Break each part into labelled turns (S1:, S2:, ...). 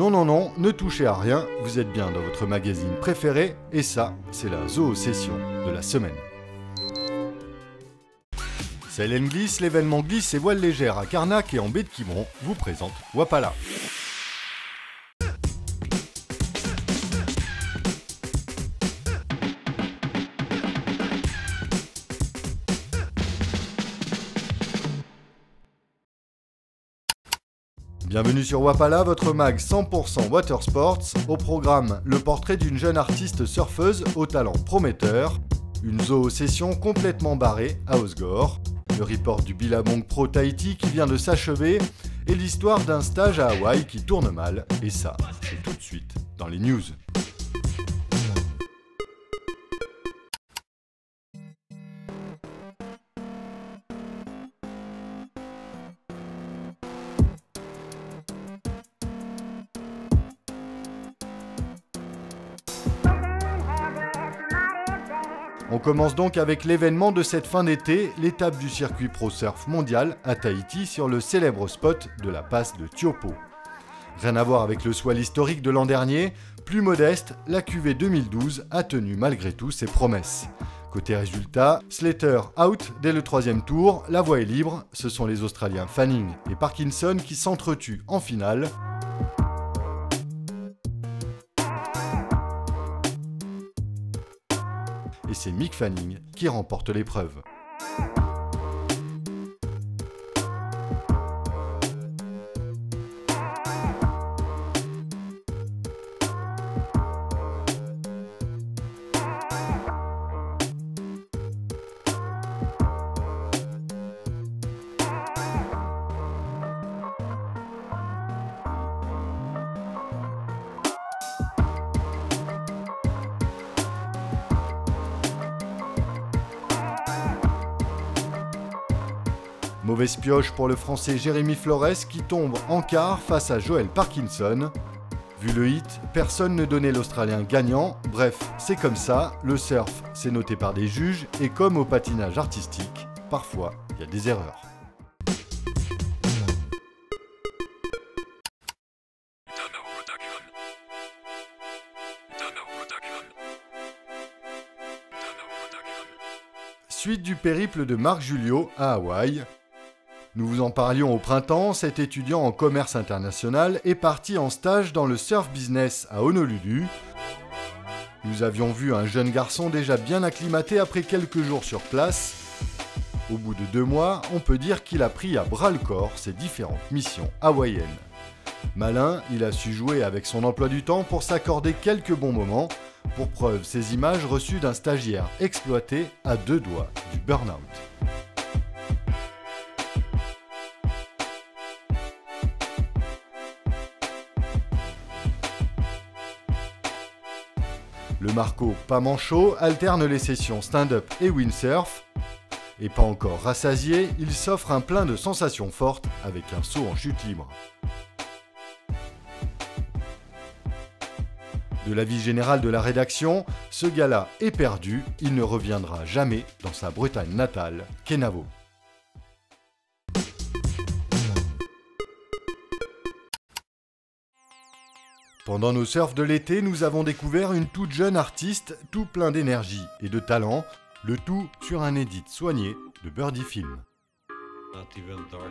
S1: Non, non, non, ne touchez à rien, vous êtes bien dans votre magazine préféré, et ça, c'est la Zoosession de la semaine. Sail & Glisse, l'événement glisse et voile légère à Carnac et en baie de Quiberon, vous présente Wapala. Bienvenue sur Wapala, votre mag 100% watersports. Au programme, le portrait d'une jeune artiste surfeuse au talent prometteur, une zoosession complètement barrée à Osgore, le report du Billabong Pro Tahiti qui vient de s'achever et l'histoire d'un stage à Hawaï qui tourne mal. Et ça, c'est tout de suite dans les news. On commence donc avec l'événement de cette fin d'été, l'étape du circuit Pro Surf mondial à Tahiti sur le célèbre spot de la passe de Tiopo. Rien à voir avec le swell historique de l'an dernier, plus modeste, la QV 2012 a tenu malgré tout ses promesses. Côté résultat, Slater out dès le 3e tour, la voie est libre, ce sont les Australiens Fanning et Parkinson qui s'entretuent en finale. Et c'est Mick Fanning qui remporte l'épreuve. Mauvaise pioche pour le français Jérémy Flores qui tombe en quart face à Joel Parkinson. Vu le hit, personne ne donnait l'Australien gagnant. Bref, c'est comme ça, le surf c'est noté par des juges et comme au patinage artistique, parfois il y a des erreurs. Suite du périple de Marc Julio à Hawaï. Nous vous en parlions au printemps, cet étudiant en commerce international est parti en stage dans le surf business à Honolulu. Nous avions vu un jeune garçon déjà bien acclimaté après quelques jours sur place. Au bout de 2 mois, on peut dire qu'il a pris à bras-le-corps ses différentes missions hawaïennes. Malin, il a su jouer avec son emploi du temps pour s'accorder quelques bons moments. Pour preuve, ces images reçues d'un stagiaire exploité à 2 doigts du burn-out. Le Marco pas manchot alterne les sessions stand-up et windsurf. Et pas encore rassasié, il s'offre un plein de sensations fortes avec un saut en chute libre. De l'avis général de la rédaction, ce gars-là est perdu, il ne reviendra jamais dans sa Bretagne natale, Kenavo. Pendant nos surfs de l'été, nous avons découvert une toute jeune artiste, tout plein d'énergie et de talent, le tout sur un edit soigné de Birdie Film.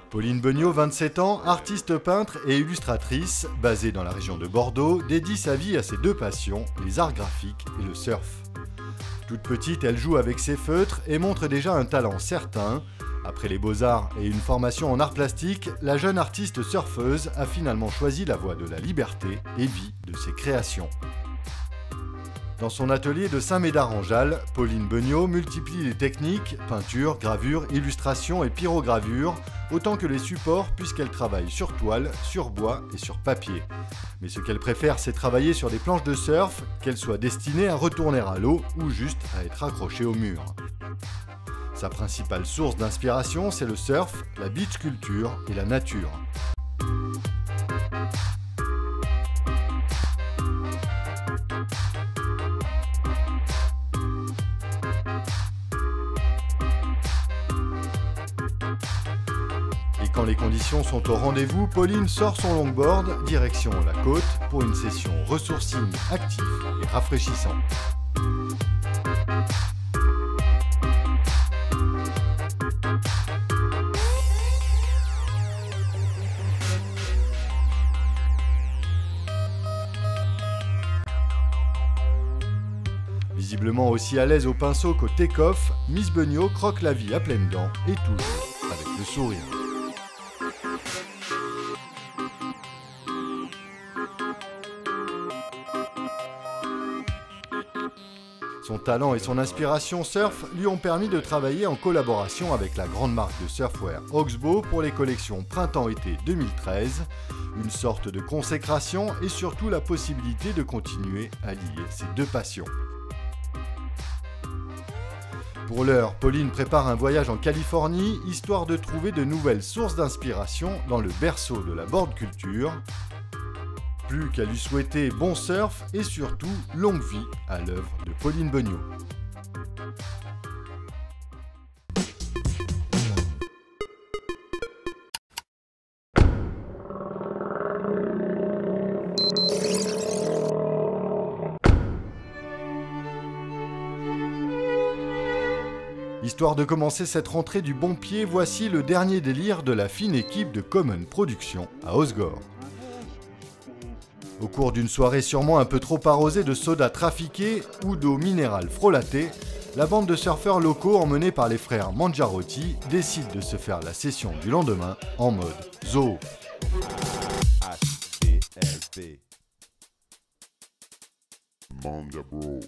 S1: Pauline Beugnot, 27 ans, artiste peintre et illustratrice, basée dans la région de Bordeaux, dédie sa vie à ses 2 passions, les arts graphiques et le surf. Toute petite, elle joue avec ses feutres et montre déjà un talent certain. Après les beaux-arts et une formation en arts plastiques, la jeune artiste surfeuse a finalement choisi la voie de la liberté et vit de ses créations. Dans son atelier de Saint-Médard-en-Jalles, Pauline Beugnot multiplie les techniques, peinture, gravure, illustration et pyrogravure, autant que les supports puisqu'elle travaille sur toile, sur bois et sur papier. Mais ce qu'elle préfère, c'est travailler sur des planches de surf, qu'elles soient destinées à retourner à l'eau ou juste à être accrochées au mur. Sa principale source d'inspiration, c'est le surf, la beach culture et la nature. Quand les conditions sont au rendez-vous, Pauline sort son longboard, direction la côte, pour une session ressourcing actif et rafraîchissant. Visiblement aussi à l'aise au pinceau qu'au take-off, Miss Beugnot croque la vie à pleines dents et toujours avec le sourire. Son talent et son inspiration surf lui ont permis de travailler en collaboration avec la grande marque de surfwear Oxbow pour les collections Printemps-été 2013, une sorte de consécration et surtout la possibilité de continuer à lier ces deux passions. Pour l'heure, Pauline prépare un voyage en Californie, histoire de trouver de nouvelles sources d'inspiration dans le berceau de la board culture. Plus qu'à lui souhaiter bon surf et surtout longue vie à l'œuvre de Pauline Beugnot. Histoire de commencer cette rentrée du bon pied, voici le dernier délire de la fine équipe de Common Production à Osgore. Au cours d'une soirée sûrement un peu trop arrosée de soda trafiqué ou d'eau minérale frelatée, la bande de surfeurs locaux emmenée par les frères Mangiarotti décide de se faire la session du lendemain en mode zoo.
S2: HDLP. Manda bro.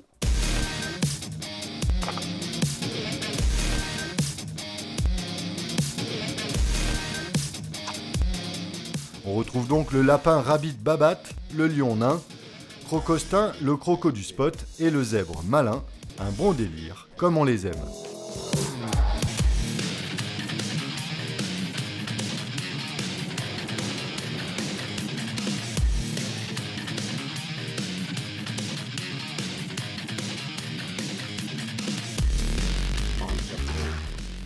S1: On retrouve donc le lapin Rabbit Babat, le lion nain, Crocostin, le croco du spot et le zèbre malin, un bon délire comme on les aime.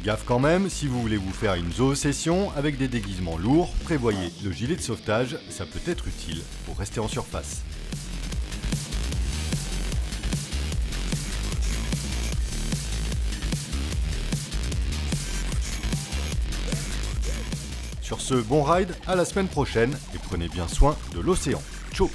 S1: Gaffe quand même, si vous voulez vous faire une zoo-session avec des déguisements lourds, prévoyez le gilet de sauvetage, ça peut être utile pour rester en surface. Sur ce, bon ride, à la semaine prochaine et prenez bien soin de l'océan. Ciao.